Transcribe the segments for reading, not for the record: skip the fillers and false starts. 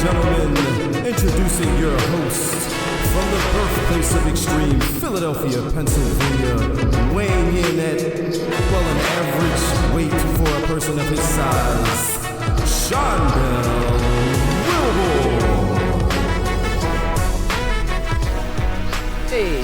gentlemen, introducing your host from the birthplace of extreme, Philadelphia, Pennsylvania, weighing in at, well, an average weight for a person of his size, Sean Bell Wilbur. Hey,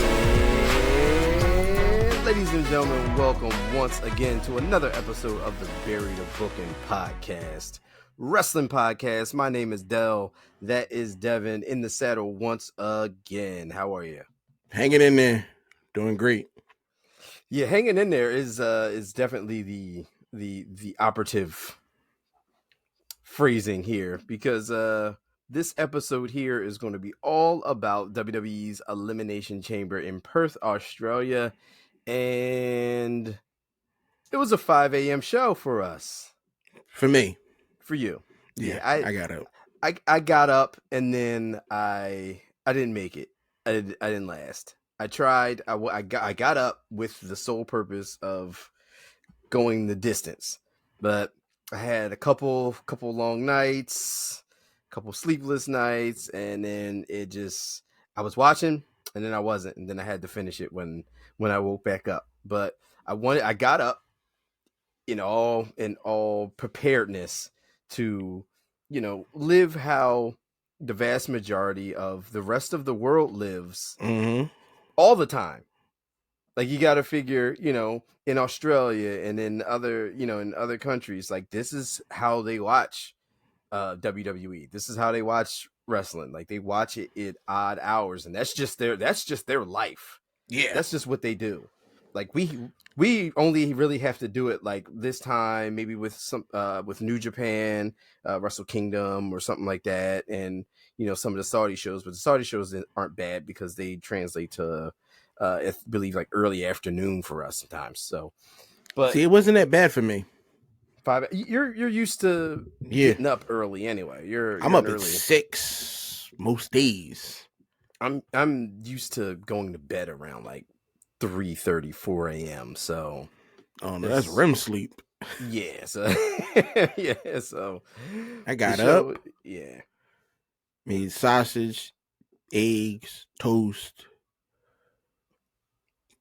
ladies and gentlemen, welcome once again to another episode of the Buried a Booking Podcast, Wrestling Podcast. My name is Dell. That is Devin in the saddle once again. How are you? Hanging in there, doing great. Yeah, hanging in there is definitely the operative phrasing here, because this episode here is going to be all about WWE's Elimination Chamber in Perth, Australia, and it was a 5 a.m. show for us. For me. For you. Yeah, I got up. I got up, and then I didn't make it. I didn't last. I tried. I got up with the sole purpose of going the distance, but I had a couple long nights, couple sleepless nights, and then I was watching, and then I wasn't, and then I had to finish it when I woke back up. But I got up in all preparedness to, live how the vast majority of the rest of the world lives all the time. Like, you got to figure, in Australia and in other countries, like, this is how they watch WWE. This is how they watch wrestling. Like, they watch it at odd hours, and that's just their life. Yeah, that's just what they do. Like, we only really have to do it like this time, maybe with with New Japan, Wrestle Kingdom or something like that, and some of the Saudi shows. But the Saudi shows aren't bad because they translate to I believe like early afternoon for us sometimes. So, but see, it wasn't that bad for me. You're used to getting up early anyway. I'm up early. At 6 most days. I'm used to going to bed around like 3:30, 4 a.m. So, oh no, that's REM sleep. Yeah, so so I got up. Yeah, made sausage, eggs, toast.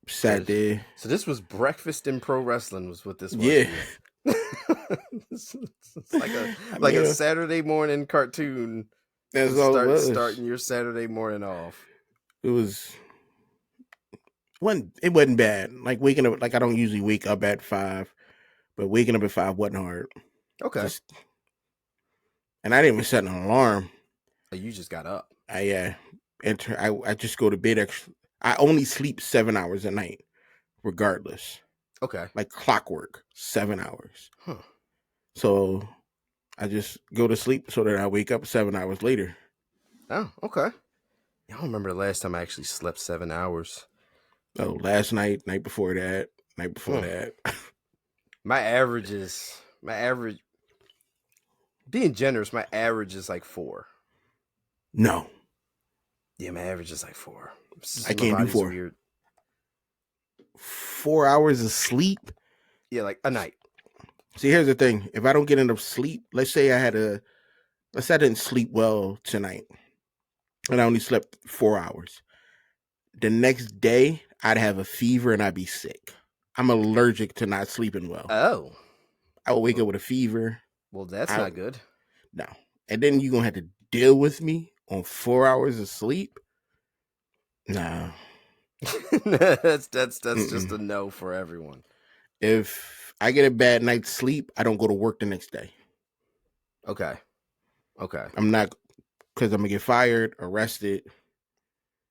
Sat there. So this was breakfast in pro wrestling, was what this was. Yeah. It's like a Saturday morning cartoon. That's all it was. Starting your Saturday morning off. It wasn't bad. Like, waking up, like, I don't usually wake up at 5, but waking up at 5 wasn't hard. Okay. And I didn't even set an alarm. Oh, you just got up. I just go to bed. I only sleep 7 hours a night, regardless. Okay. Like clockwork, 7 hours. Huh. So I just go to sleep so that I wake up 7 hours later. Oh, okay. I don't remember the last time I actually slept 7 hours. Oh, last night before that, that. My average, being generous, my average is like 4. No. Yeah, my average is like 4. I can't do 4. Weird. 4 hours of sleep? Yeah, like a night. See, here's the thing. If I don't get enough sleep, let's say I didn't sleep well tonight, and I only slept 4 hours. The next day, I'd have a fever and I'd be sick. I'm allergic to not sleeping well. Oh. I would wake up with a fever. Well, that's not good. No. And then you're going to have to deal with me on 4 hours of sleep? Nah. that's just a no for everyone. If I get a bad night's sleep, I don't go to work the next day. Okay. I'm not, because I'm going to get fired, arrested.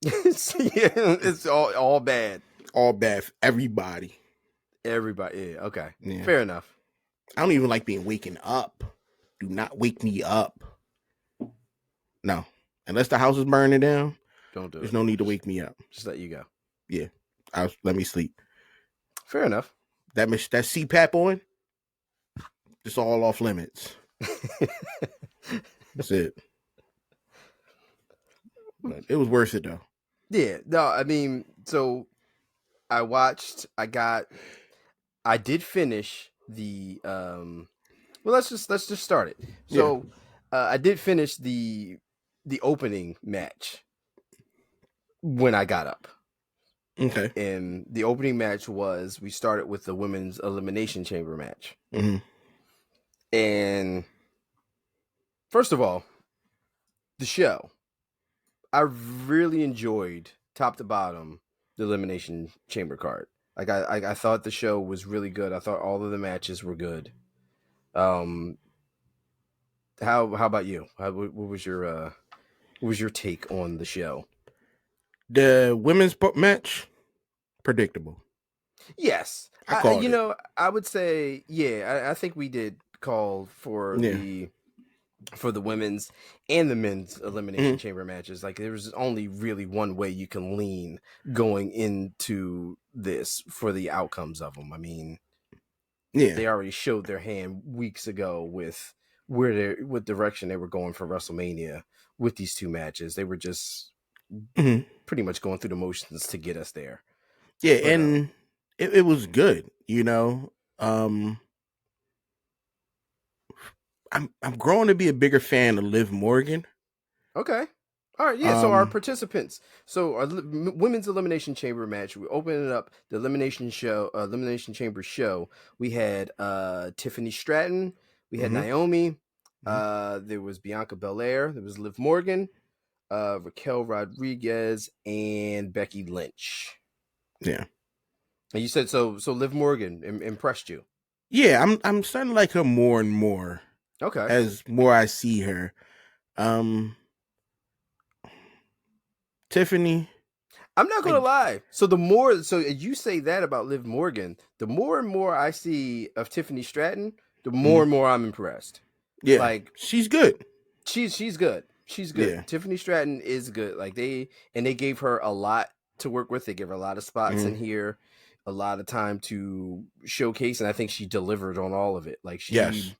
It's all bad. All bad for everybody. Everybody, yeah, okay. Yeah. Fair enough. I don't even like being waken up. Do not wake me up. No. Unless the house is burning down, don't do it. There's no need to wake me up. Just let you go. Yeah. Let me sleep. Fair enough. That CPAP on, it's all off limits. That's it. But it was worth it though. Yeah. No, I mean, so I did finish the well, let's just start it. So I did finish the the opening match when I got up. Okay. And the opening match was, we started with the women's elimination chamber match. Mm-hmm. And first of all, the show, I really enjoyed top to bottom the elimination chamber card. Like I thought the show was really good. I thought all of the matches were good. How about you? What was your take on the show? The women's match, predictable. Yes, I called it. I would say, yeah. I think we did call for the women's and the men's elimination chamber matches. Like, there was only really one way you can lean going into this for the outcomes of them. I mean, they already showed their hand weeks ago with what direction they were going for WrestleMania with these two matches. They were just pretty much going through the motions to get us there. Yeah, but, and it was good, you know. I'm growing to be a bigger fan of Liv Morgan. Okay. All right, yeah. So our participants. So our women's elimination chamber match. We opened it up. The elimination chamber show. We had Tiffany Stratton. We had Naomi. There was Bianca Belair. There was Liv Morgan, Raquel Rodriguez, and Becky Lynch. Yeah. And you said so. Liv Morgan impressed you. Yeah, I'm starting to like her more and more. Okay. As more I see her. Tiffany, I'm not gonna lie. So you say that about Liv Morgan, the more and more I see of Tiffany Stratton, the more and more I'm impressed. Yeah, like, she's good. She's good. She's good. Yeah. Tiffany Stratton is good. Like, they gave her a lot to work with. They gave her a lot of spots in here, a lot of time to showcase, and I think she delivered on all of it. Like, she's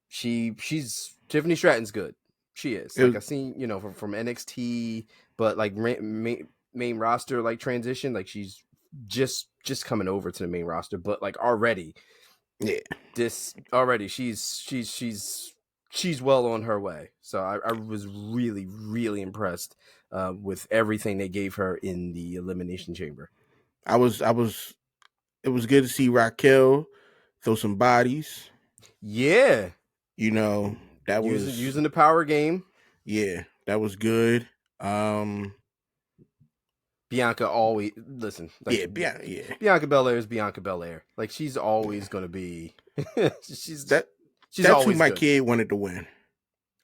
Tiffany Stratton's good. She is. Like, I've seen, from NXT, but like main roster, like, transition, like, she's just coming over to the main roster, but like already, she's well on her way. So I was really, really impressed with everything they gave her in the Elimination Chamber. It was good to see Raquel throw some bodies. Yeah. That was using the power game. Yeah, that was good. Bianca always Bianca Belair is Bianca Belair. Like, she's always going to be. That's who my kid wanted to win.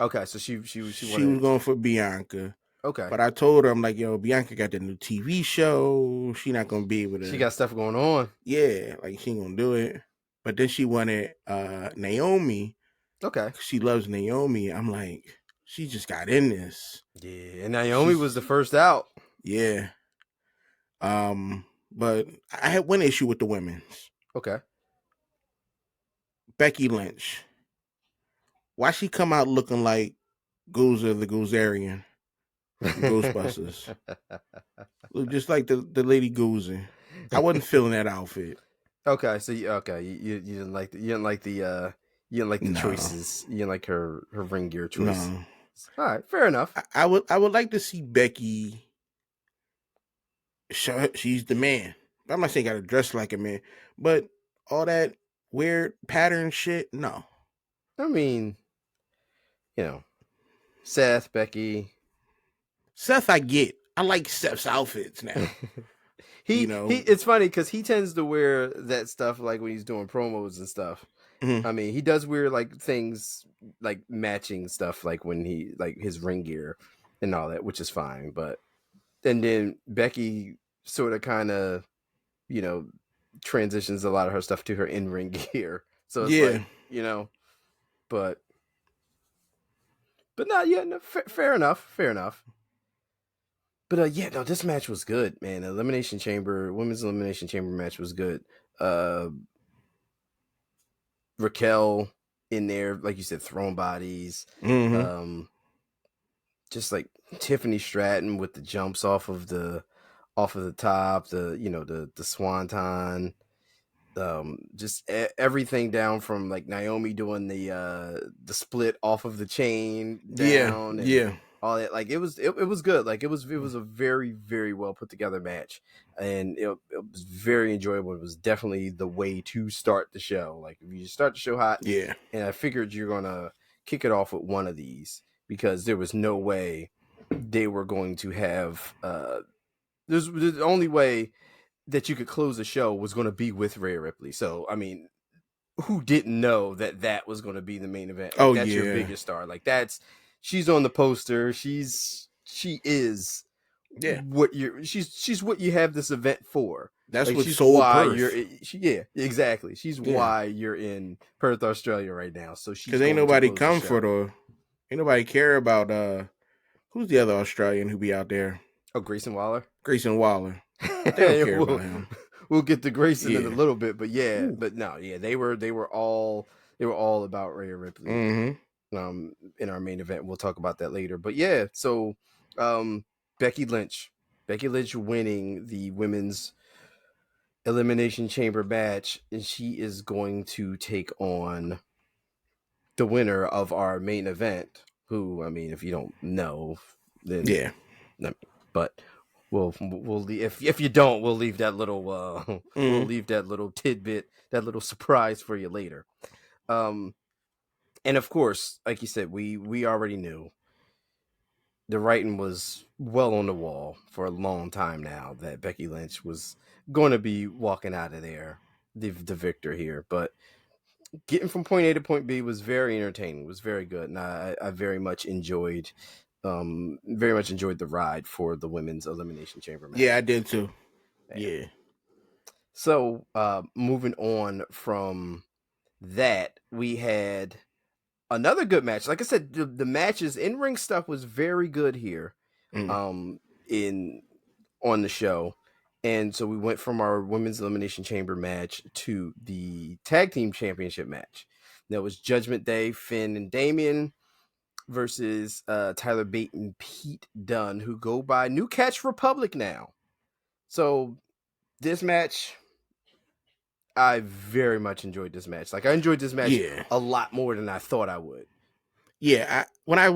Okay, so she was going for Bianca. Okay, but I told her, I'm like, yo, Bianca got the new TV show. She not gonna be able to. She got stuff going on. Yeah, like, she ain't gonna do it. But then she wanted Naomi. Okay, she loves Naomi. I'm like, she just got in this. Yeah, and Naomi was the first out. Yeah. But I had one issue with the women's. Okay. Becky Lynch. Why she come out looking like Gozer the Gozerian from Ghostbusters? Look just like the lady Gozer. I wasn't feeling that outfit. Okay, so you didn't like the choices. You didn't like her ring gear choice. No. All right, fair enough. I would like to see Becky show her she's the man. I'm not saying gotta dress like a man, but all that weird pattern shit, no. I mean, Seth, Becky. Seth, I get. I like Seth's outfits now. It's funny because he tends to wear that stuff like when he's doing promos and stuff. I mean, he does wear like things like matching stuff, like when he like his ring gear and all that, which is fine. But then Becky sort of kind of, transitions a lot of her stuff to her in ring gear. So it's but not yet. No, fair enough. But this match was good, man. Women's Elimination Chamber match was good. Raquel in there, like you said, throwing bodies. Just like Tiffany Stratton with the jumps off of the top, the swanton. Just everything down from like Naomi doing the split off of the chain down. all that. Like it was good. Like it was a very, very well put together match, and it was very enjoyable. It was definitely the way to start the show. Like if you start the show hot, Yeah. and I figured you're gonna kick it off with one of these because there was no way they were going to have. There's the only way that you could close the show was going to be with Rhea Ripley. So I mean, who didn't know that was going to be the main event? Like, that's your biggest star. Like she's on the poster. She is what she's what you have this event for. That's like, what she's sold why Perth. Exactly. She's why you're in Perth, Australia right now. So she's because ain't nobody come for ain't nobody care about who's the other Australian who be out there? Oh, Grayson Waller. Grayson Waller. They don't care about him. We'll get to Grayson in a little bit, but they were all about Rhea Ripley. Mm-hmm. In our main event, we'll talk about that later. But so Becky Lynch winning the women's Elimination Chamber match, and she is going to take on the winner of our main event. Who, I mean, if you don't know, then but. We'll leave, if you don't, we'll leave that little we'll leave that little tidbit, that little surprise for you later. And of course, like you said, we already knew the writing was well on the wall for a long time now that Becky Lynch was going to be walking out of there the victor here. But getting from point A to point B was very entertaining, was very good, and I very much enjoyed the ride for the women's Elimination Chamber match. Yeah, I did too. Yeah. So moving on from that, we had another good match. Like I said, the matches, in-ring stuff was very good here on the show. And so we went from our women's Elimination Chamber match to the tag team championship match. That was Judgment Day, Finn and Damian versus Tyler Bate and Pete Dunne, who go by New Catch Republic now. So this match, I very much enjoyed this match. Like I enjoyed this match a lot more than I thought I would. Yeah, when it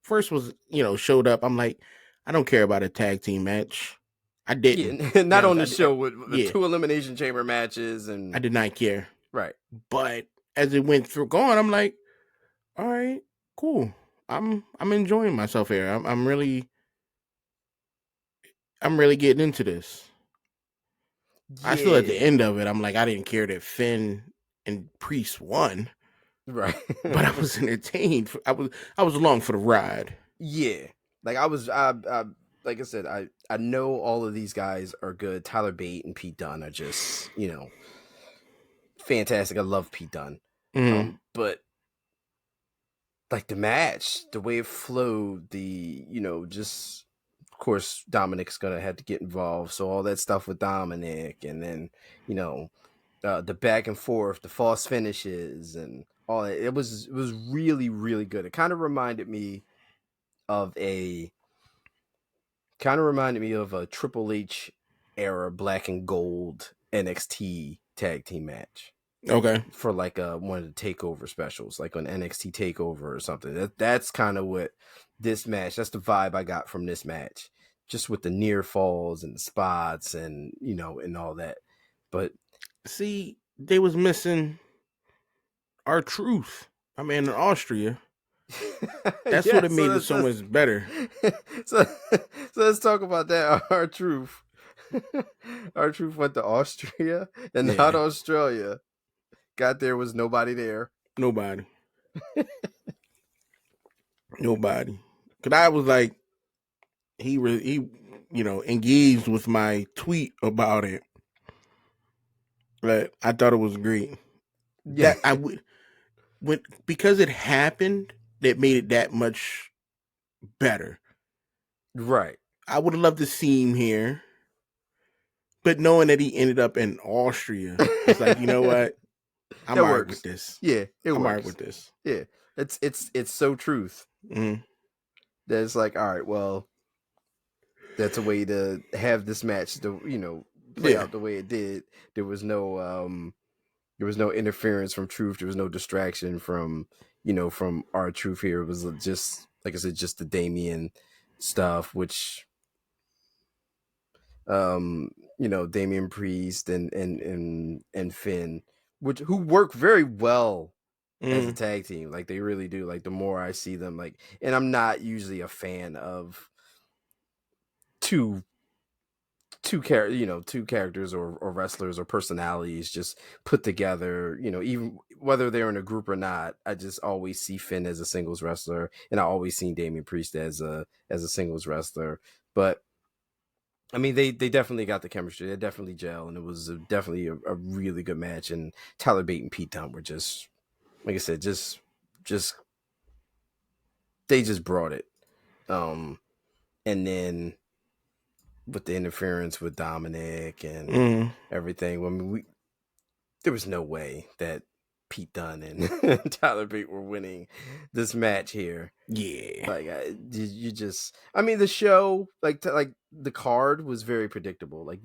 first was showed up, I'm like, I don't care about a tag team match. I didn't. Yeah, not on the show with 2 Elimination Chamber matches, and I did not care. Right. But as it went through going, I'm like, all right, cool. I'm enjoying myself here. I'm really getting into this. Yeah. I still at the end of it, I'm like, I didn't care that Finn and Priest won. Right. But I was entertained. I was along for the ride. Yeah. Like I was like I said, I know all of these guys are good. Tyler Bate and Pete Dunne are just, fantastic. I love Pete Dunne. Mm-hmm. But like the match, the way it flowed, just of course Dominic's gonna have to get involved. So all that stuff with Dominic, and then the back and forth, the false finishes, and all that. It was really, really good. It kind of reminded me of a Triple H era black and gold NXT tag team match. Okay. For like one of the takeover specials, like an NXT takeover or something. That's kind of what this match, that's the vibe I got from this match. Just with the near falls and the spots and and all that. But see, they was missing R-Truth. I mean, in Austria. That's what it made it so much better. So let's talk about that. R-Truth. R-Truth went to Austria and not Australia. Got there, was nobody there. Nobody. Cause I was like, he engaged with my tweet about it. But I thought it was great. Yeah, because it happened, that made it that much better. Right. I would have loved to see him here, but knowing that he ended up in Austria, it's like, you know what? I'm all right with this. Yeah, I'm all right with this. Yeah, it's so truth. Mm-hmm. That it's like, all right, well, that's a way to have this match to play out the way it did. There was no interference from Truth. There was no distraction from from our truth here was just, like I said, just the Damien stuff, which, Damien Priest and Finn, who work very well as a tag team. Like, they really do. Like, the more I see them, like, and I'm not usually a fan of two characters or wrestlers or personalities just put together, even whether they're in a group or not. I just always see Finn as a singles wrestler, and I always seen Damian Priest as a singles wrestler. But I mean, they definitely got the chemistry. They definitely gel, and it was definitely a really good match. And Tyler Bate and Pete Dunne were just, like I said, just they just brought it. And then with the interference with Dominic and everything, I mean, there was no way that Pete Dunne and Tyler Bate were winning this match here. Yeah, like you just, I mean, the show, like the card was very predictable. Like,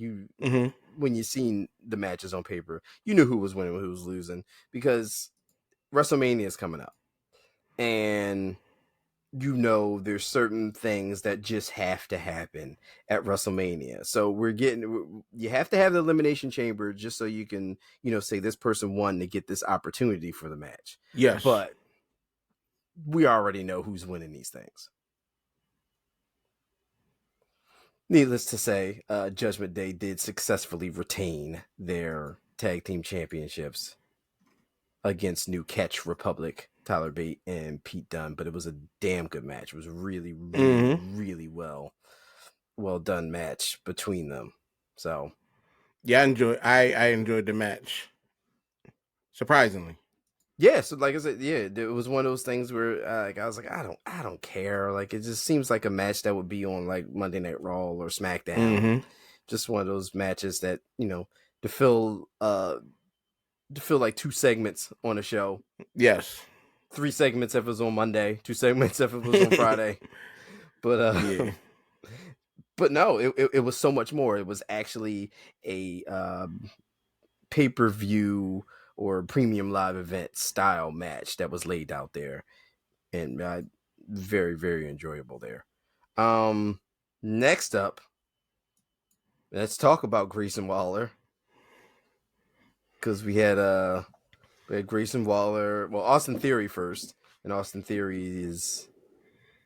when you seen the matches on paper, you knew who was winning and who was losing, because WrestleMania is coming up, and there's certain things that just have to happen at WrestleMania. So you have to have the Elimination Chamber just so you can, say this person won to get this opportunity for the match. Yes. But we already know who's winning these things. Needless to say, Judgment Day did successfully retain their tag team championships against New Catch Republic, Tyler Bate and Pete Dunne, but it was a damn good match. It was really, really, really well done match between them. So, yeah, I enjoyed the match. Surprisingly. Yeah, so like I said, yeah, it was one of those things where I was like, I don't care. Like, it just seems like a match that would be on like Monday Night Raw or SmackDown. Just one of those matches that, to fill like 2 segments on a show. Yes. 3 segments if it was on Monday, 2 segments if it was on Friday. But yeah. But no, it was so much more. It was actually a pay-per-view or premium live event style match that was laid out there, and very, very enjoyable there. Next up, let's talk about Grayson Waller, because we had Grayson Waller. Well, Austin Theory first, and Austin Theory is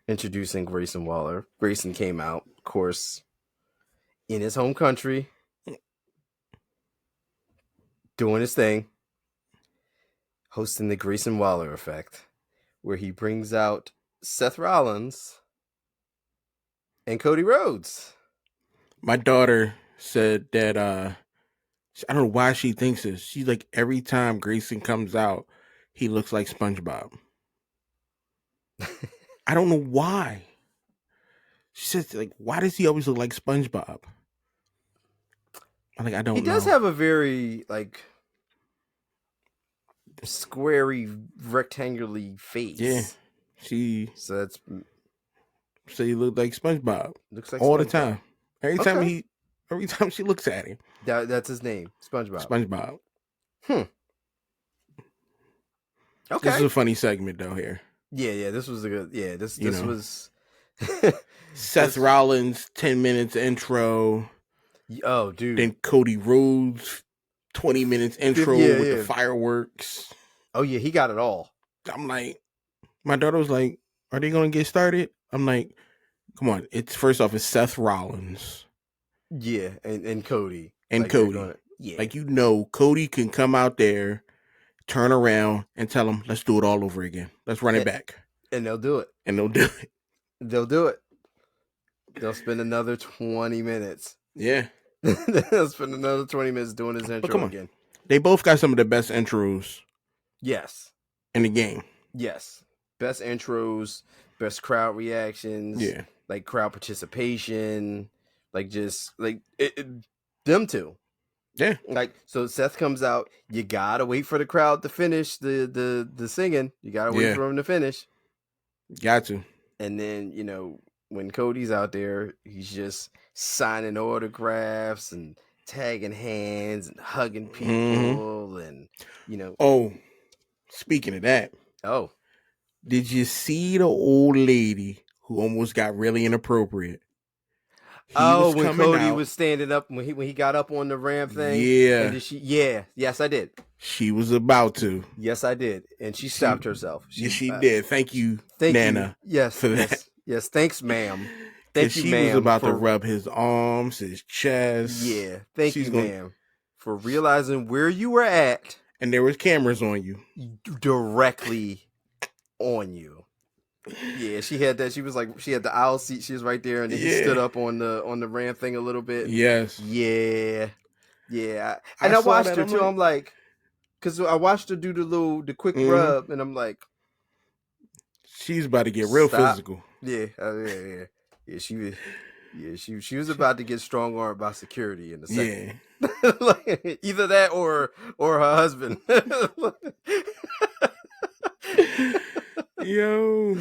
introducing Grayson Waller. Grayson came out, of course, in his home country, doing his thing, hosting the Grayson Waller Effect, where he brings out Seth Rollins and Cody Rhodes. My daughter said that I don't know why she thinks this. She's like, every time Grayson comes out, he looks like SpongeBob. I don't know why. She says, like, why does he always look like SpongeBob? I'm like, I don't know. He does have a very, like, squarey, rectangular face. Yeah. So he looked like SpongeBob. Looks like all SpongeBob. The time. Every time she looks at him. That's his name, SpongeBob. SpongeBob. Okay. This is a funny segment though here. Yeah, this was a good. Yeah, this was Seth Rollins 10 minutes intro. Oh, dude. Then Cody Rhodes 20 minutes intro with the fireworks. Oh yeah, he got it all. I'm like, my daughter was like, "Are they gonna get started?" I'm like, "Come on! It's Seth Rollins." Yeah, and Cody. And Cody. Like, Cody can come out there, turn around, and tell them, let's do it all over again. Let's run it back. And they'll do it. They'll do it. They'll spend another 20 minutes. Yeah. They'll spend another 20 minutes doing his intro again. They both got some of the best intros. Yes. In the game. Yes. Best intros, best crowd reactions. Yeah. Like, crowd participation. Like, just, like, them two. Yeah. Like, so Seth comes out, you gotta wait for the crowd to finish the singing. You gotta wait for him to finish. Got to. And then, when Cody's out there, he's just signing autographs and tagging hands and hugging people and, Oh, speaking of that. Oh. Did you see the old lady who almost got really inappropriate? He was When coming Cody out. was standing up when he got up on the ramp thing. Yeah. And did she? Yeah. Yes, I did. She was about to. Yes, I did. And she stopped herself. Yes, she did. Thank you, Nana. Yes, for that. yes. Thanks, ma'am. Thank you, ma'am. She was about to rub his arms, his chest. Yeah. Thank you, ma'am, for realizing where you were at. And there was cameras on you. Directly on you. Yeah, she had that. She was like, she had the aisle seat. She was right there, and then he stood up on the ramp thing a little bit. Yes. Yeah. And I watched her too. I'm like, because I watched her do the quick rub, and I'm like, she's about to get real physical. Yeah. She was about to get strong armed by security in a second. Yeah. Like, either that or her husband. Yo,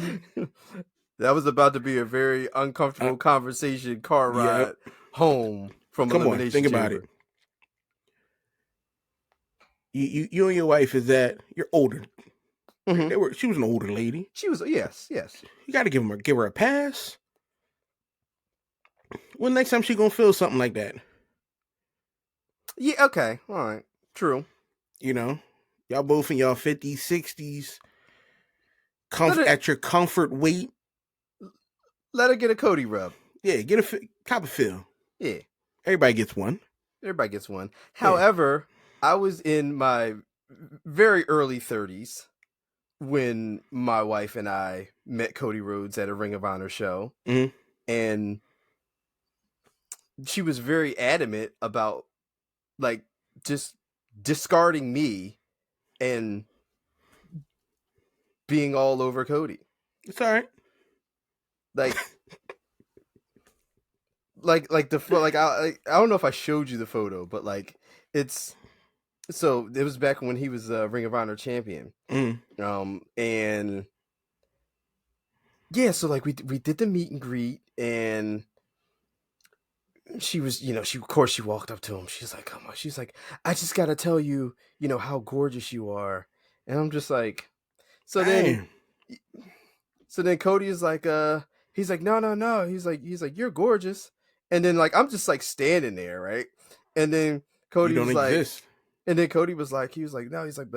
that was about to be a very uncomfortable conversation car ride home from Elimination Chamber. Think about it. You and your wife you're older. Mm-hmm. She was an older lady. She was yes. You got to give her a pass. When next time she gonna feel something like that? Yeah. Okay. All right. True. You know, y'all both in y'all 50s, 60s. At your comfort weight. Let her get a Cody rub. Yeah, get a cop a feel. Yeah. Everybody gets one. However, I was in my very early 30s when my wife and I met Cody Rhodes at a Ring of Honor show. Mm-hmm. And she was very adamant about like just discarding me and being all over Cody. It's all right. I don't know if I showed you the photo, but like it was back when he was a Ring of Honor champion. And yeah, so like we did the meet and greet, and she was, she walked up to him. She's like, come on. She's like, I just got to tell you, how gorgeous you are. And I'm just like, so then Cody is like, he's like, no. He's like, you're gorgeous. And then like, I'm just like standing there. Right. And then Cody was like, and then Cody was like, no, he's like,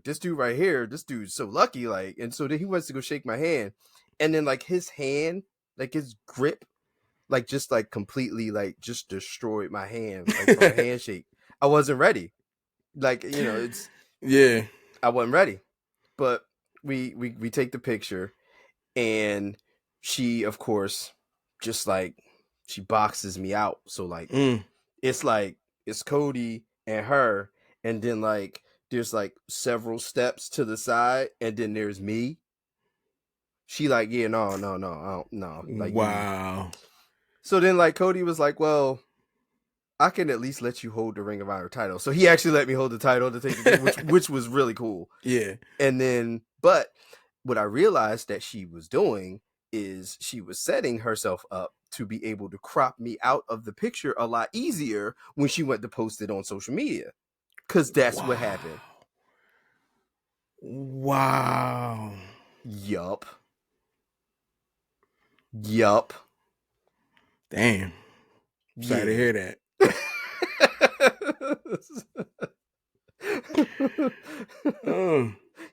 this dude right here, this dude's so lucky. Like, and so then he wants to go shake my hand. And then like his hand, like his grip, like just like completely like just destroyed my hand, like from a handshake. I wasn't ready. Like, I wasn't ready. But we take the picture, and she, of course, just like she boxes me out. So like it's Cody and her, and then like there's like several steps to the side, and then there's me. She like, yeah, no, I don't know. Like, wow. So then like Cody was like, well, I can at least let you hold the Ring of Honor title. So he actually let me hold the title to take the which was really cool. Yeah. And then, but what I realized that she was doing is she was setting herself up to be able to crop me out of the picture a lot easier when she went to post it on social media. Because that's what happened. Wow. Yup. Damn. Sorry to hear that.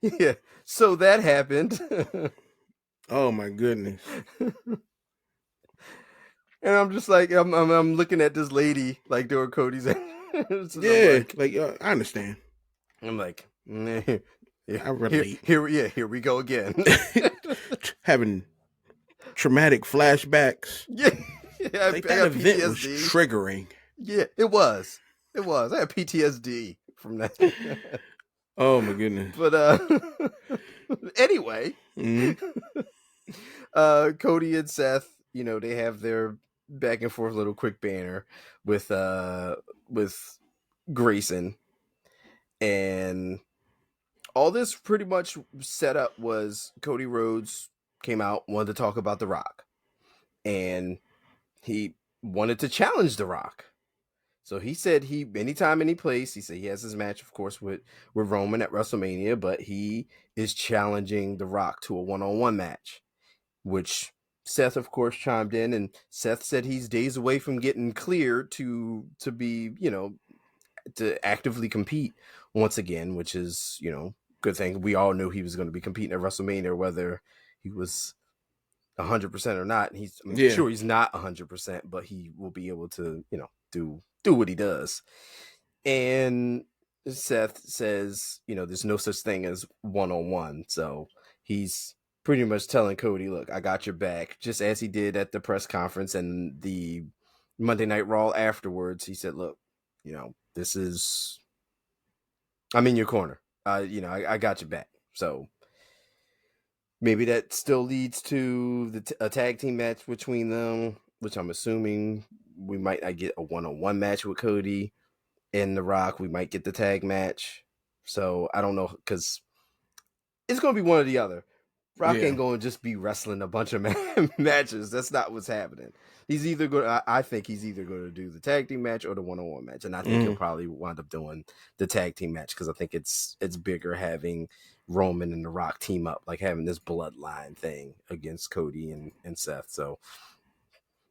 Yeah. So that happened. Oh my goodness. And I'm just like, I'm looking at this lady like doing Cody's. So yeah, like I understand. I'm like, I relate. Here we go again. Having traumatic flashbacks. Yeah. Like that event PTSD. Was triggering. Yeah, it was. I had PTSD from that. Oh my goodness. But anyway, Cody and Seth, they have their back and forth little quick banner with Grayson, and all this pretty much set up was Cody Rhodes came out, wanted to talk about The Rock, and he wanted to challenge The Rock. So he said anytime, any place, he said he has his match, of course, with Roman at WrestleMania, but he is challenging The Rock to a one-on-one match, which Seth, of course, chimed in, and Seth said he's days away from getting cleared to be, to actively compete once again, which is, good thing. We all knew he was going to be competing at WrestleMania, whether he was 100% or not. I'm sure he's not 100%, but he will be able to, do what he does. And Seth says, there's no such thing as one-on-one. So he's pretty much telling Cody, look, I got your back, just as he did at the press conference and the Monday Night Raw afterwards. He said, look, I'm in your corner. I got your back. So maybe that still leads to a tag team match between them, which I'm assuming we might not get a one-on-one match with Cody and The Rock. We might get the tag match. So I don't know, because it's going to be one or the other. Rock ain't going to just be wrestling a bunch of matches. That's not what's happening. He's either going. I think he's either going to do the tag team match or the one-on-one match, and I think he'll probably wind up doing the tag team match because I think it's bigger having Roman and The Rock team up, like having this bloodline thing against Cody and Seth. So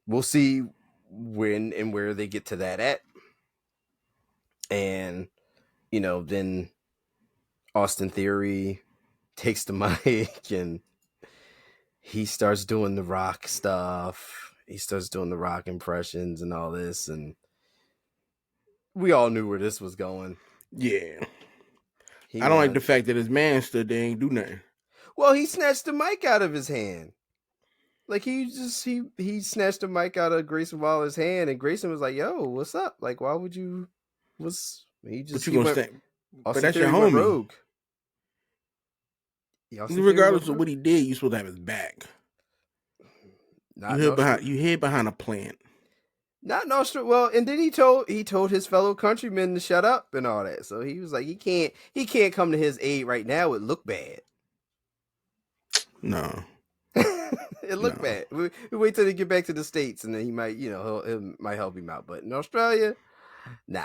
we'll see when and where they get to that at, and then Austin Theory takes the mic and he starts doing The Rock stuff. He starts doing The Rock impressions and all this, and we all knew where this was going. Yeah. I don't like the fact that his man stood there and ain't do nothing. Well, he snatched the mic out of his hand. Like he snatched the mic out of Grayson Waller's hand, and Grayson was like, "Yo, what's up? Like, why would you? He just? But you gonna stand? But that's your homie. Rogue. Regardless of what he did, you supposed to have his back. You hid behind a plant. Not in Australia. Well, and then he told his fellow countrymen to shut up and all that. So he was like, he can't come to his aid right now. It looked bad. No, it looked bad. We wait till they get back to the States, and then he might, it might help him out. But in Australia, nah.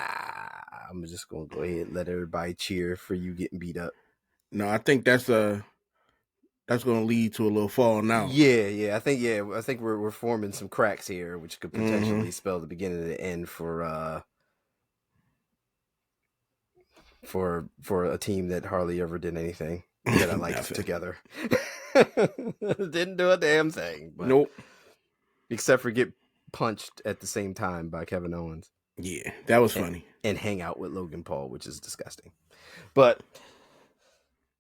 I'm just gonna go ahead and let everybody cheer for you getting beat up. No, I think that's going to lead to a little fall now. Yeah. I think we're forming some cracks here, which could potentially spell the beginning of the end for a team that hardly ever did anything that I liked together. Didn't do a damn thing. But, nope. Except for get punched at the same time by Kevin Owens. Yeah, that was funny. And hang out with Logan Paul, which is disgusting. But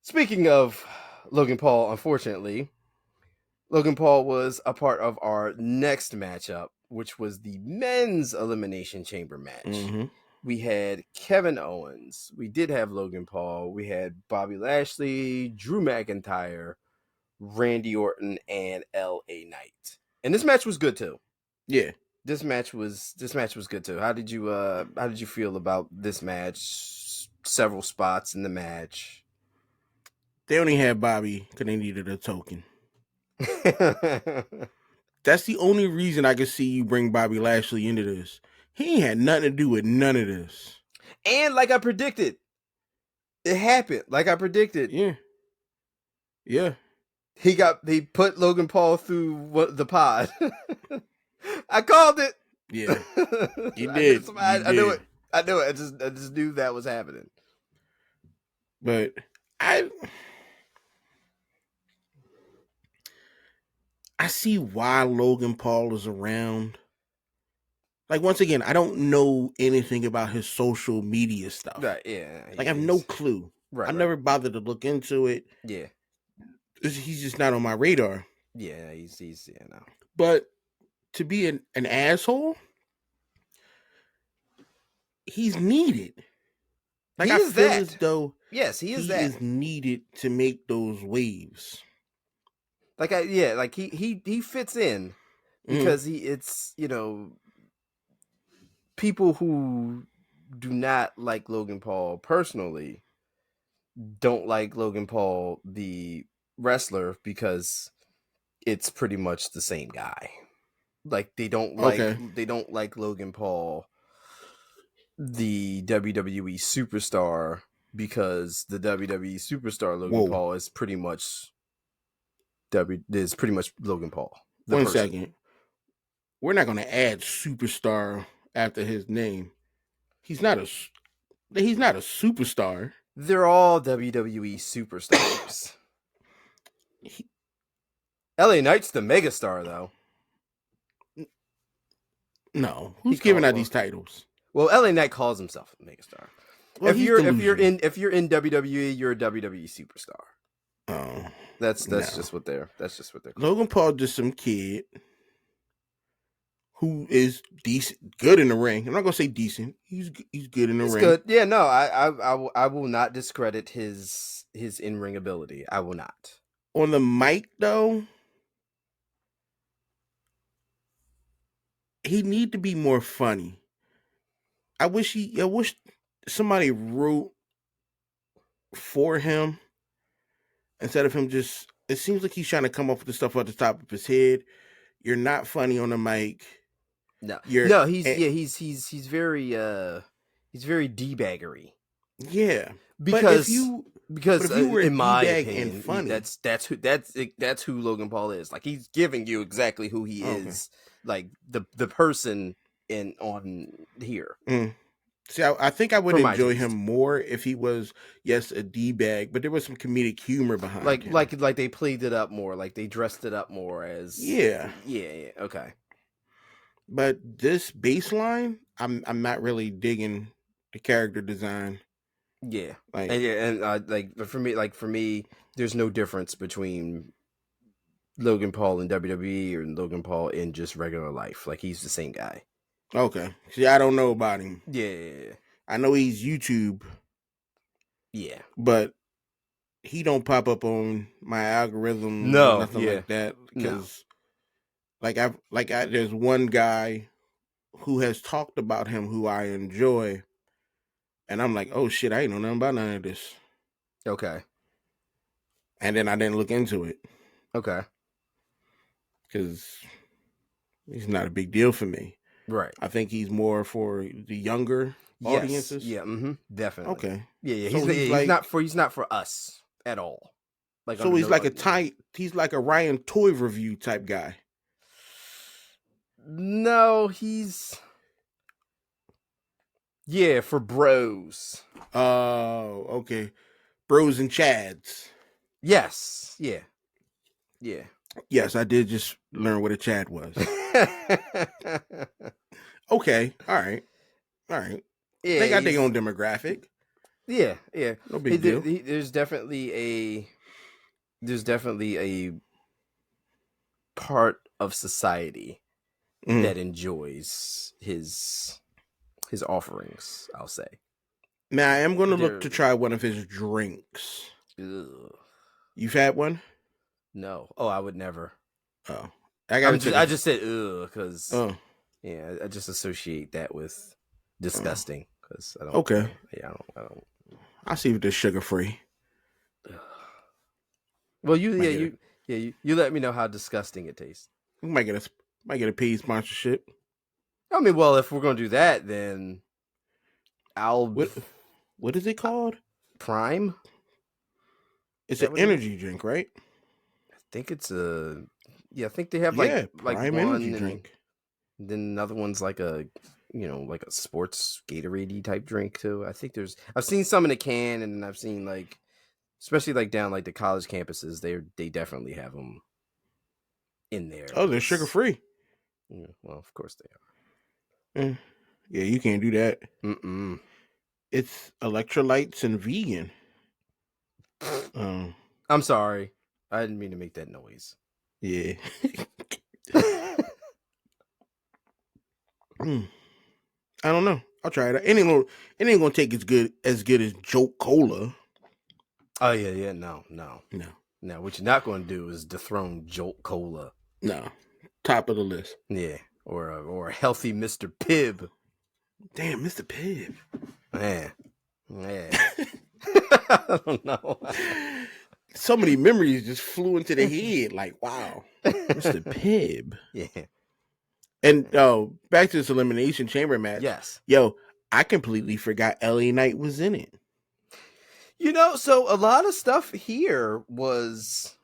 speaking of Logan Paul, unfortunately, Logan Paul was a part of our next matchup, which was the men's Elimination Chamber match. Mm-hmm. We had Kevin Owens. We did have Logan Paul. We had Bobby Lashley, Drew McIntyre, Randy Orton, and LA Knight. And this match was good too. Yeah. This match was good too. How did you feel about this match? Several spots in the match. They only had Bobby because they needed a token. That's the only reason I could see you bring Bobby Lashley into this. He ain't had nothing to do with none of this. And like I predicted, it happened. Like I predicted. Yeah. He put Logan Paul through the pod. I called it. Yeah. You did. I knew it. I just knew that was happening. But I see why Logan Paul is around. Like, once again, I don't know anything about his social media stuff. Right, yeah. Like, I have no clue. Right. I never bothered to look into it. Yeah. He's just not on my radar. Yeah, he's no. But to be an asshole, he's needed. Like, I feel as though yes, he is is needed to make those waves. Like he fits in because it's people who do not like Logan Paul personally don't like Logan Paul the wrestler because it's pretty much the same guy. Like they don't like Logan Paul the WWE superstar because the WWE superstar Logan Paul is pretty much Logan Paul. One second. We're not going to add superstar after his name. He's not a superstar. They're all WWE superstars. LA Knight's the megastar, though. No, who's giving out these titles? Well, LA Knight calls himself a megastar. Well, if you're in WWE, you're a WWE superstar. Oh, that's just what they're. Logan Paul just some kid who is decent, good in the ring. I'm not gonna say decent. He's good in the ring. Good. Yeah, no, I will not discredit his in-ring ability. I will not. On the mic though, he need to be more funny. I wish somebody wrote for him instead of him just. It seems like he's trying to come up with the stuff off the top of his head. You're not funny on the mic. No, he's very d-baggery. Yeah, because if you were in my opinion, opinion, funny. That's who Logan Paul is. Like, he's giving you exactly who he is. Like the person on here. See, I think I would enjoy him more if he was, yes, a D-bag, but there was some comedic humor behind him. Like they played it up more, like they dressed it up more as yeah, okay. But this baseline, I'm not really digging the character design. Yeah, for me, there's no difference between Logan Paul in WWE or Logan Paul in just regular life. Like, he's the same guy. Okay. See, I don't know about him. Yeah. I know he's YouTube. Yeah. But he don't pop up on my algorithm or nothing like that. Because there's one guy who has talked about him who I enjoy. And I'm like, oh shit, I ain't know nothing about none of this. Okay. And then I didn't look into it. Okay. Because he's not a big deal for me. Right. I think he's more for the younger audiences. Yeah, definitely. Okay. Yeah. So he's not for us at all. Like, so he's he's like a Ryan Toy review type guy. No, he's for bros. Oh, okay. Bros and Chads. Yes. Yeah. Yeah. Yes, I did just learn what a Chad was. Okay. All right. Yeah, they got their own demographic. Yeah. No big deal. There's definitely a part of society that enjoys his offerings, I'll say. Now, I am going to look to try one of his drinks. Ugh. You've had one? No. Oh, I would never. Oh. I just said ugh because I just associate that with disgusting because I don't. Okay. Yeah, I don't. I'll see if they're sugar free. Well, you let me know how disgusting it tastes. We might get a paid sponsorship. I mean, well, if we're gonna do that, then What is it called? Prime. It's an energy drink, right? I think it's I think they have like Prime one energy drink. Then another one's like a like a sports Gatorade type drink too. I think I've seen some in a can, and I've seen especially down the college campuses, they definitely have them in there. Oh, they're sugar free. Yeah, well, of course they are. Yeah, you can't do that. It's electrolytes and vegan. I'm sorry. I didn't mean to make that noise. Yeah. I don't know. I'll try it. It ain't gonna take as good as Jolt Cola. Oh yeah. No. What you're not gonna do is dethrone Jolt Cola. No. Top of the list. Yeah. Or a healthy Mr. Pibb. Damn, Mr. Pibb. Man. I don't know. So many memories just flew into the head. Like, wow. Mr. Pibb. Yeah. And back to this Elimination Chamber match. Yes. Yo, I completely forgot LA Knight was in it. So a lot of stuff here was.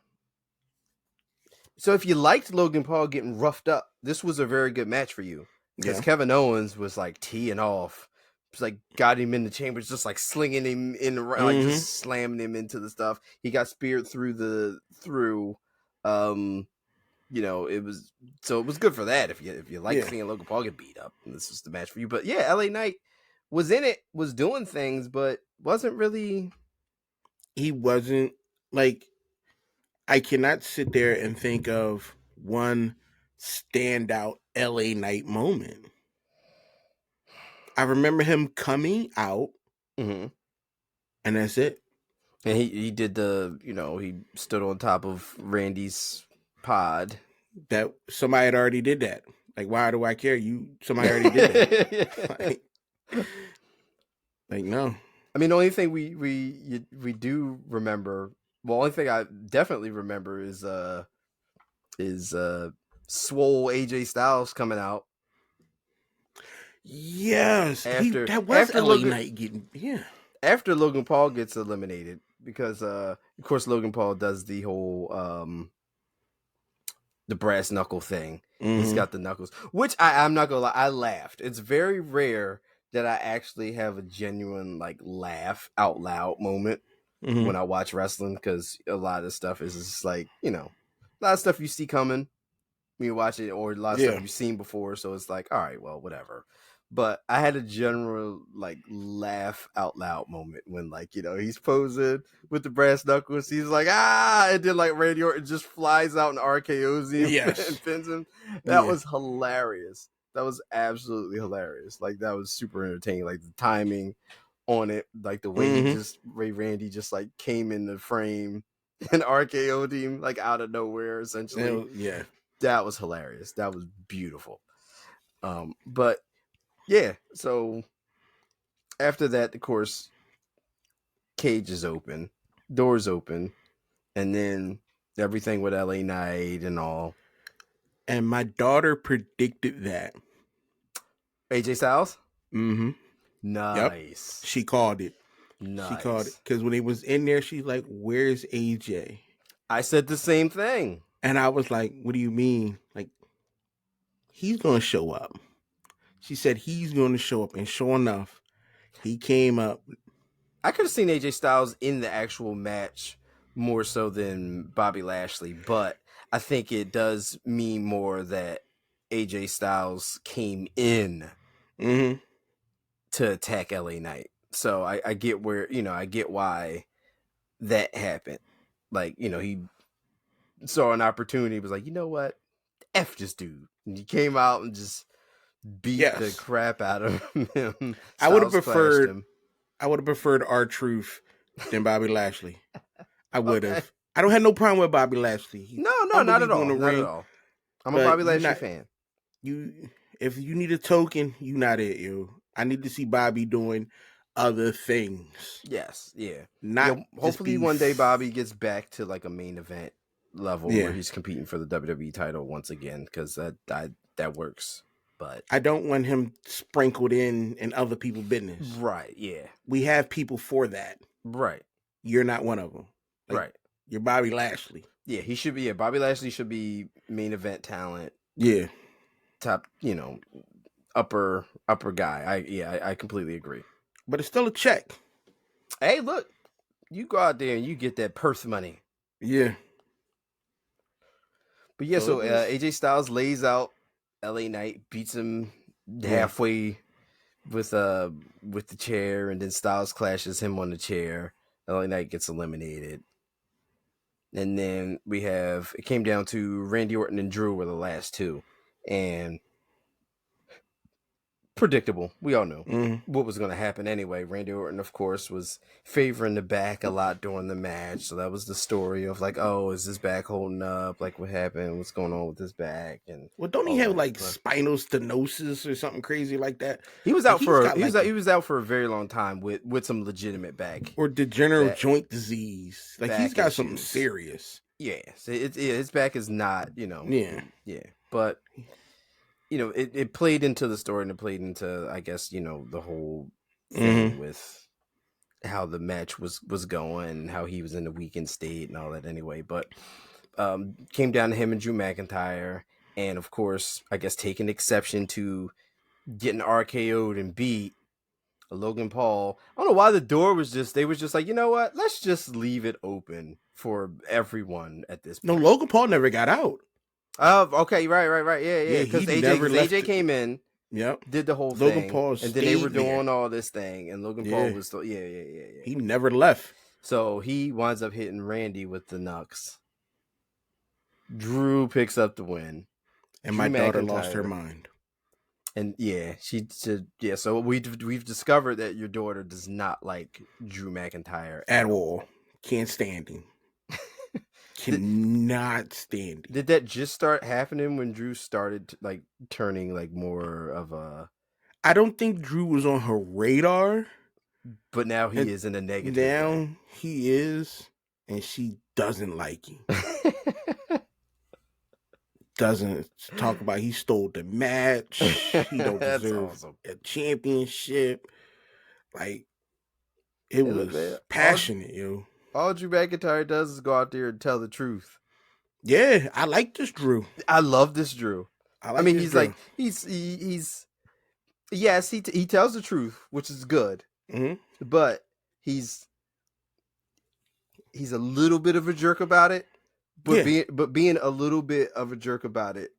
So if you liked Logan Paul getting roughed up, this was a very good match for you. Because Kevin Owens was like teeing off. Just like got him in the chambers, just like slinging him in the like just slamming him into the stuff. He got speared through it was good for that if you like seeing Logan Paul get beat up. And this was the match for you. But yeah, LA Knight was in it, was doing things, but wasn't really. He wasn't like. I cannot sit there and think of one standout LA Knight moment. I remember him coming out, and that's it. And he did he stood on top of Randy's pod. That somebody had already did that. Like, why do I care? Somebody already did that. like, no. I mean, the only thing we do remember. Well, only thing I definitely remember is swole AJ Styles coming out. Yes, that was LA Knight getting after Logan Paul gets eliminated because of course Logan Paul does the whole the brass knuckle thing. He's got the knuckles, which I'm not gonna lie, I laughed. It's very rare that I actually have a genuine like laugh out loud moment when I watch wrestling, because a lot of stuff is just like a lot of stuff you see coming when you watch it, or a lot of stuff you've seen before, so it's like, all right, well, whatever. But I had a general like laugh out loud moment when he's posing with the brass knuckles. He's like, and then like Randy Orton just flies out and RKO's him and pins him. That was hilarious. That was absolutely hilarious. Like that was super entertaining. Like the timing on it, like the way Randy just like came in the frame and RKO'd him like out of nowhere essentially. Yeah. That was hilarious. That was beautiful. But yeah, so after that, of course, cage is open, doors open, and then everything with LA Knight and all. And my daughter predicted that. AJ Styles? Mm-hmm. Nice. Yep. She called it. Nice. She called it. Because when he was in there, she's like, where's AJ? I said the same thing. And I was like, what do you mean? Like, he's going to show up. She said he's going to show up. And sure enough, he came up. I could have seen AJ Styles in the actual match more so than Bobby Lashley. But I think it does mean more that AJ Styles came in to attack LA Knight. So I get I get why that happened. Like, he saw an opportunity, was like, you know what? F this dude. And he came out and just beat the crap out of him. I would have preferred R-Truth than Bobby Lashley. I would have. Okay. I don't have no problem with Bobby Lashley. No, not at all. Not at all. I'm a Bobby Lashley fan. If you need a token, you not it, yo. I need to see Bobby doing other things. Yes, yeah. Hopefully one day Bobby gets back to like a main event level where he's competing for the WWE title once again, because that works. But I don't want him sprinkled in other people's business. Right, yeah. We have people for that. Right. You're not one of them. Right. You're Bobby Lashley. Yeah, he should be. Yeah, Bobby Lashley should be main event talent. Yeah. Top, upper guy. I completely agree. But it's still a check. Hey, look, you go out there and you get that Perth money. Yeah. But yeah, so AJ Styles lays out LA Knight, beats him halfway with the chair, and then Styles clashes him on the chair. LA Knight gets eliminated. And then it came down to Randy Orton and Drew were the last two. And predictable. We all know what was going to happen anyway. Randy Orton, of course, was favoring the back a lot during the match. So that was the story of like, oh, is this back holding up? Like, what happened? What's going on with this back? And don't he have like spinal stenosis or something crazy like that? He was out he was out for a very long time with some legitimate back or degenerative joint disease. Like he's got something serious. Yeah, so his back is not, Yeah, but it played into the story, and it played into, I guess, the whole thing Mm-hmm. with how the match was going, how he was in a weakened state and all that anyway. But came down to him and Drew McIntyre, and of course, I guess taking exception to getting RKO'd and beat Logan Paul. I don't know why the door was they was just like, you know what? Let's just leave it open for everyone at this No, point. Logan Paul never got out. Oh, okay, right. Yeah. Because AJ came in, Yep. did the whole Logan thing, Paul and then they were stayed there. doing all this thing, and Logan Paul was still, yeah. He never left. So he winds up hitting Randy with the Nux. Drew picks up the win, And Drew my daughter McIntyre. lost her mind. And yeah, she said, yeah. So we've discovered that your daughter does not like Drew McIntyre At all. Can't stand him. Cannot stand him. Did that just start happening when Drew started turning more of a? I don't think Drew was on her radar. But now he is in a negative. Now he is, and she doesn't like him. Doesn't talk about he stole the match. He don't deserve a championship. Like, it was passionate, yo. All Drew McIntyre does is go out there and tell the truth. Yeah, I like this Drew. I love this Drew. I mean, he's Drew. He's yes, he tells the truth, which is good. Mm-hmm. But he's a little bit of a jerk about it. But being a little bit of a jerk about it,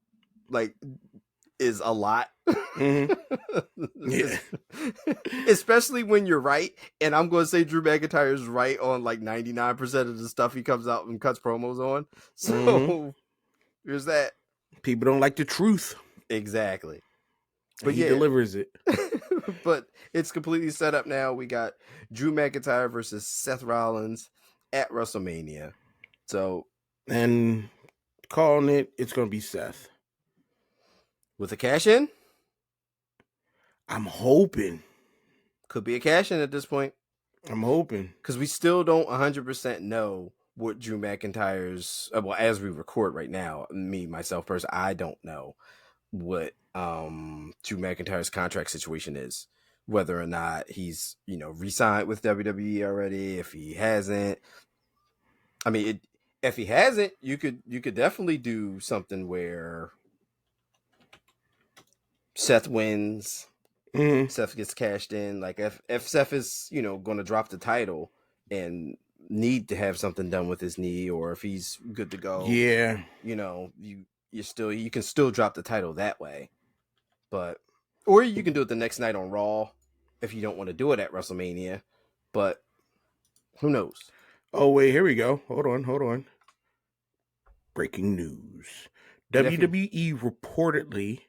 is a lot. Mm-hmm. Yeah. Especially when you're right. And I'm going to say Drew McIntyre is right on 99% of the stuff he comes out and cuts promos on. So there's that. People don't like the truth. Exactly. But he delivers it. But it's completely set up now. We got Drew McIntyre versus Seth Rollins at WrestleMania. So. And calling it's going to be Seth. With a cash in? I'm hoping. Could be a cash in at this point. I'm hoping. Because we still don't 100% know what Drew McIntyre's... Well, as we record right now, myself, personally, I don't know what Drew McIntyre's contract situation is. Whether or not he's, re-signed with WWE already, if he hasn't. I mean, if he hasn't, you could definitely do something where Seth wins, Seth gets cashed in. If Seth is going to drop the title and need to have something done with his knee, or if he's good to go, you can still drop the title that way. But or you can do it the next night on Raw if you don't want to do it at WrestleMania. But who knows? Oh, wait, here we go. Hold on. Breaking news. WWE reportedly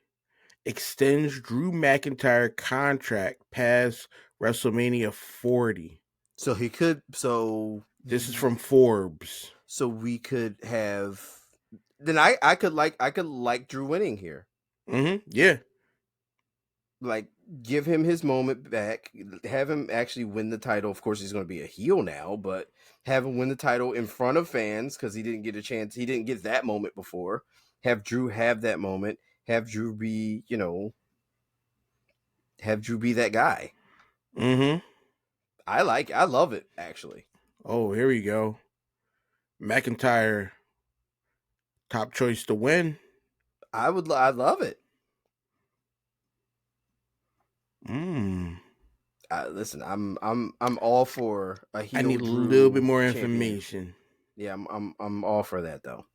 extends Drew McIntyre contract past WrestleMania 40. So he could. So this is from Forbes. So we could have. Then I could like Drew winning here. Mm-hmm. Yeah. Give him his moment back. Have him actually win the title. Of course, he's going to be a heel now, but have him win the title in front of fans because he didn't get a chance. He didn't get that moment before. Have Drew have that moment. Have Drew be, have Drew be that guy. Mm-hmm. I love it, actually. Oh, here we go. McIntyre, top choice to win. I love it. Listen, I'm all for a heel. I need a little bit more information. Yeah, I'm all for that though.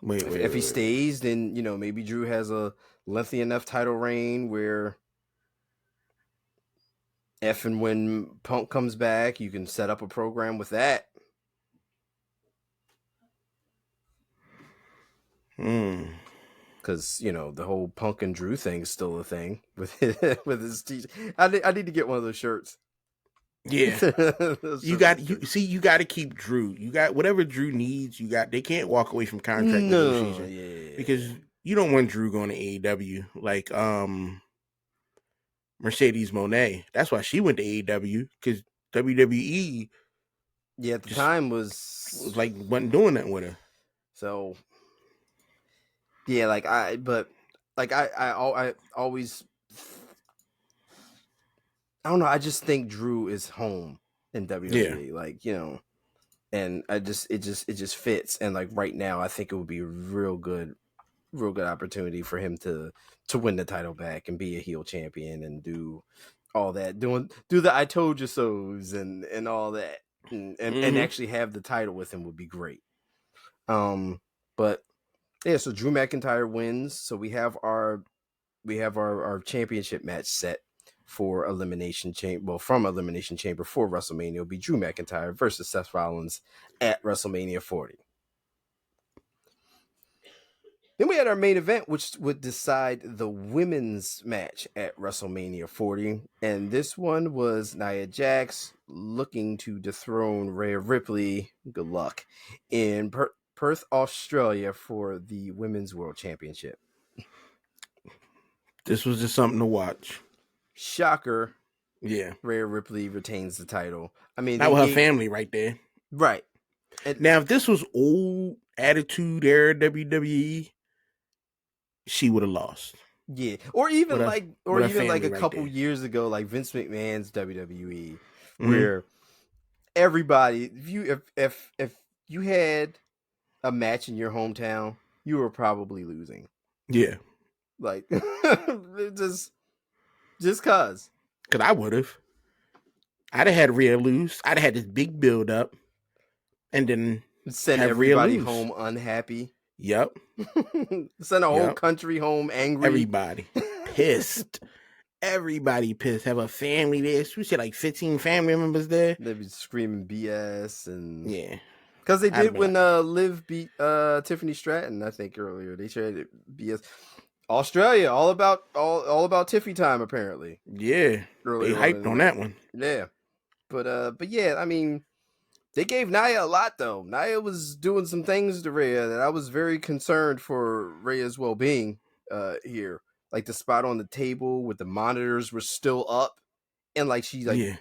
Wait. If he stays, then maybe Drew has a lengthy enough title reign where if and when Punk comes back, you can set up a program with that. Because the whole Punk and Drew thing is still a thing with his t-shirt. I need to get one of those shirts. Yeah, you got to keep Drew. You got whatever Drew needs. They can't walk away from contract negotiation because you don't want Drew going to AEW like Mercedes Moné. That's why she went to AEW because WWE. Yeah, at the time was wasn't doing that with her. So Yeah, I always, I don't know. I just think Drew is home in Yeah. WWE. Like, and it just fits. And like right now, I think it would be a real good opportunity for him to win the title back and be a heel champion and do all that, do the I told you so's and all that, and actually have the title with him would be great. But yeah, so Drew McIntyre wins. So we have our championship match set for Elimination Chamber. Well, from Elimination Chamber for WrestleMania, it'll be Drew McIntyre versus Seth Rollins at WrestleMania 40. Then we had our main event, which would decide the women's match at WrestleMania 40. And this one was Nia Jax looking to dethrone Rhea Ripley. Good luck. In Perth, Australia for the Women's World Championship. This was just something to watch. Shocker. Yeah. Rhea Ripley retains the title. I mean, that was her family right there. Right. And now, if this was old Attitude Era WWE, she would have lost. Yeah, or even a like a couple years ago, like Vince McMahon's WWE, where everybody, if you had a match in your hometown, you were probably losing. Yeah, like just cause I would have. I'd have had Rhea lose. I'd have had this big build up, and then send everybody home unhappy. Yep. Send a whole country home angry. Everybody pissed. Everybody pissed. Have a family there. We said like 15 family members there. They'd be screaming BS and yeah, because they did when Liv beat Tiffany Stratton. I think earlier they shared BS. Australia, all about Tiffy time apparently. Yeah, they hyped on that one. Yeah, but yeah, I mean. They gave Nia a lot, though. Nia was doing some things to Rhea that I was very concerned for Rhea's well-being here. Like the spot on the table with the monitors were still up. And like she's like, yeah.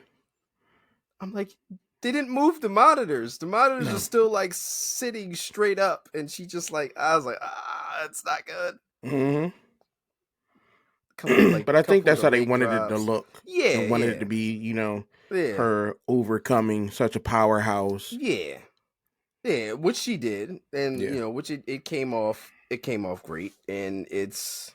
I'm like, they didn't move the monitors. The monitors are still like sitting straight up. And she just like, I was like, it's not good. Mm-hmm. But I think that's how they wanted it to look. Yeah. They wanted it to be, her overcoming such a powerhouse. Yeah. Yeah, which she did. And, which it came off great. And it's,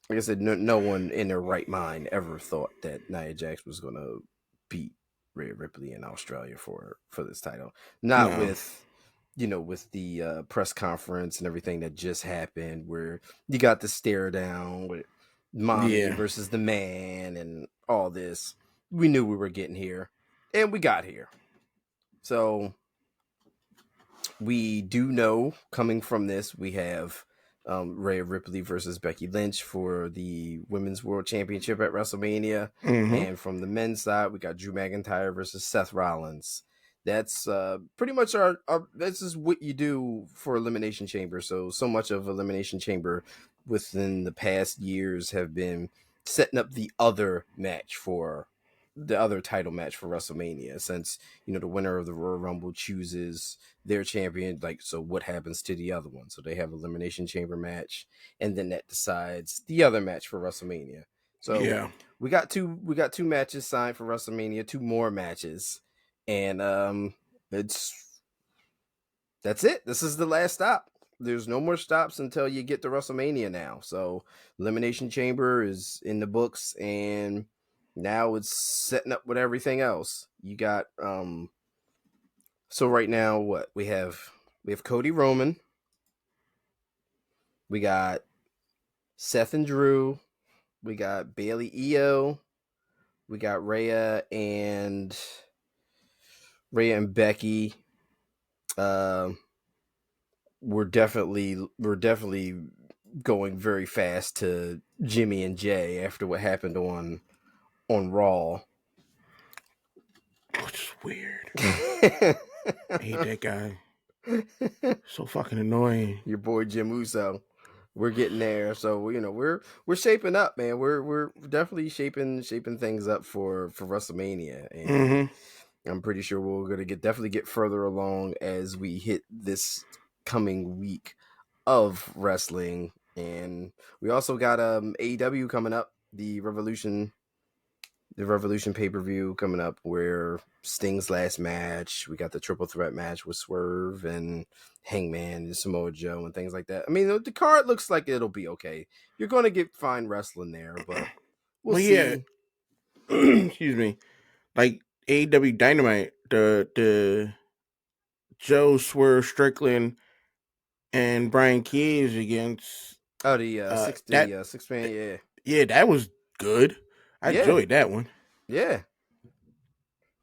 like I said, no one in their right mind ever thought that Nia Jax was going to beat Rhea Ripley in Australia for this title. Not with, with the press conference and everything that just happened where you got the stare down with Mommy versus the man and all this. We knew we were getting here, and we got here. So we do know coming from this, we have Rhea Ripley versus Becky Lynch for the Women's World Championship at WrestleMania. Mm-hmm. And from the men's side, we got Drew McIntyre versus Seth Rollins. That's pretty much our this is what you do for Elimination Chamber. So much of Elimination Chamber within the past years have been setting up the other title match for WrestleMania, since the winner of the Royal Rumble chooses their champion. Like, so what happens to the other one? So they have Elimination Chamber match, and then that decides the other match for WrestleMania. So we got two matches signed for WrestleMania, 2 more matches, and that's it. This is the last stop. There's no more stops until you get to WrestleMania now. So Elimination Chamber is in the books, and now it's setting up with everything else. You got so right now what we have Cody Roman, we got Seth and Drew, we got Bailey Io, we got Rhea and Becky. We're definitely going very fast to Jimmy and Jay after what happened on Raw. Which is weird. I hate that guy. So fucking annoying. Your boy Jim Uso. We're getting there. So we're shaping up, man. We're definitely shaping things up for WrestleMania. And I'm pretty sure we're gonna definitely get further along as we hit this coming week of wrestling. And we also got AEW coming up, the Revolution pay-per-view coming up, where Sting's last match, we got the triple threat match with Swerve and Hangman and Samoa Joe and things like that. I mean, the card looks like it'll be okay. You're going to get fine wrestling there, but we'll see. Yeah. Excuse me. Like AEW Dynamite, the Joe Swerve Strickland and Brian Cage against the 6-man, yeah. Yeah, that was good. I enjoyed that one. Yeah.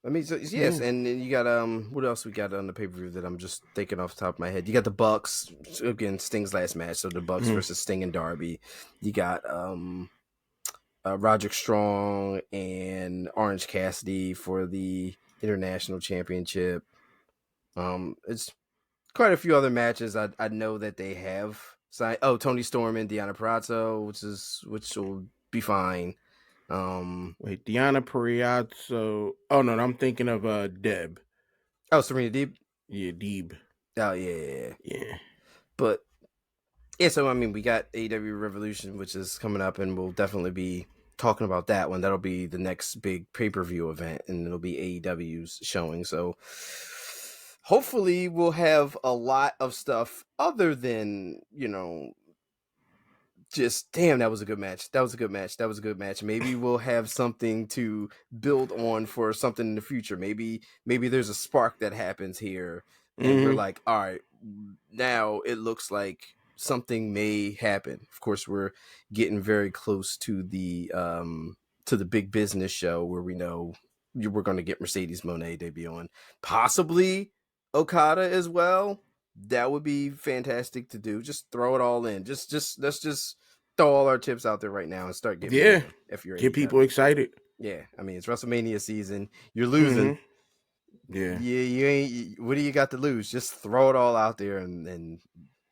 I mean, so, yes, and then you got what else we got on the pay-per-view that I'm just thinking off the top of my head? You got the Bucks, again, Sting's last match, so the Bucks versus Sting and Darby. You got Roderick Strong and Orange Cassidy for the International Championship. It's quite a few other matches I know that they have signed. Oh, Tony Storm and Deonna Purrazzo, which will be fine. Wait, Deonna Purrazzo. Oh no, I'm thinking of Deb. Oh, Serena Deeb. Yeah, Deeb. Oh yeah. But yeah, so I mean, we got AEW Revolution, which is coming up, and we'll definitely be talking about that one. That'll be the next big pay-per-view event, and it'll be AEW's showing. So hopefully we'll have a lot of stuff other than, just, damn, that was a good match. That was a good match. Maybe we'll have something to build on for something in the future. Maybe there's a spark that happens here, and we're like, all right, now it looks like something may happen. Of course, we're getting very close to the big business show where we know we're going to get Mercedes Moné debuting, possibly Okada as well. That would be fantastic to do. Just throw it all in. Let's just throw all our chips out there right now and start getting moving, if you're get people excited. Yeah, I mean, it's WrestleMania season. You're losing. Yeah, you ain't. What do you got to lose? Just throw it all out there and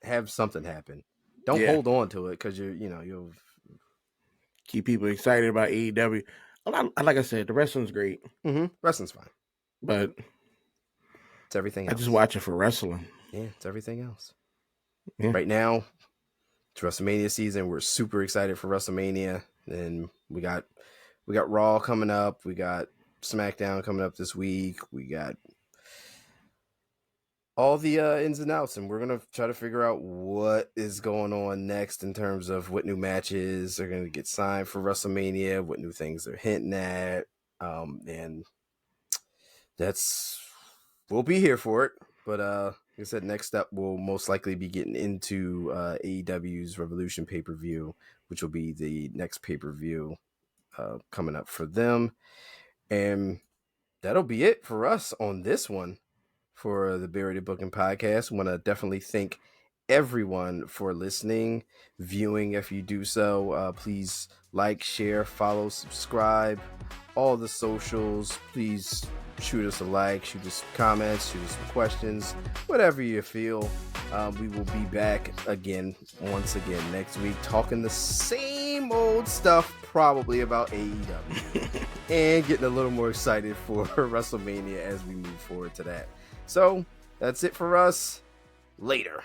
have something happen. Don't hold on to it because you'll keep people excited about AEW. Like I said, the wrestling's great. Wrestling's fine, but it's everything else. I just watch it for wrestling. Yeah, it's everything else. Yeah. Right now, it's WrestleMania season. We're super excited for WrestleMania. And we got Raw coming up. We got SmackDown coming up this week. We got all the ins and outs, and we're going to try to figure out what is going on next in terms of what new matches are going to get signed for WrestleMania, what new things they're hinting at. And we'll be here for it. But like I said, next up, we'll most likely be getting into AEW's Revolution pay-per-view, which will be the next pay-per-view coming up for them. And that'll be it for us on this one for the Buried in Booking podcast. I want to definitely thank everyone for listening, viewing. If you do so, please like, share, follow, subscribe, all the socials. Please shoot us a like, shoot us some comments, shoot us some questions, whatever you feel. We will be back once again next week, talking the same old stuff, probably about AEW, and getting a little more excited for WrestleMania as we move forward to that. So that's it for us. Later.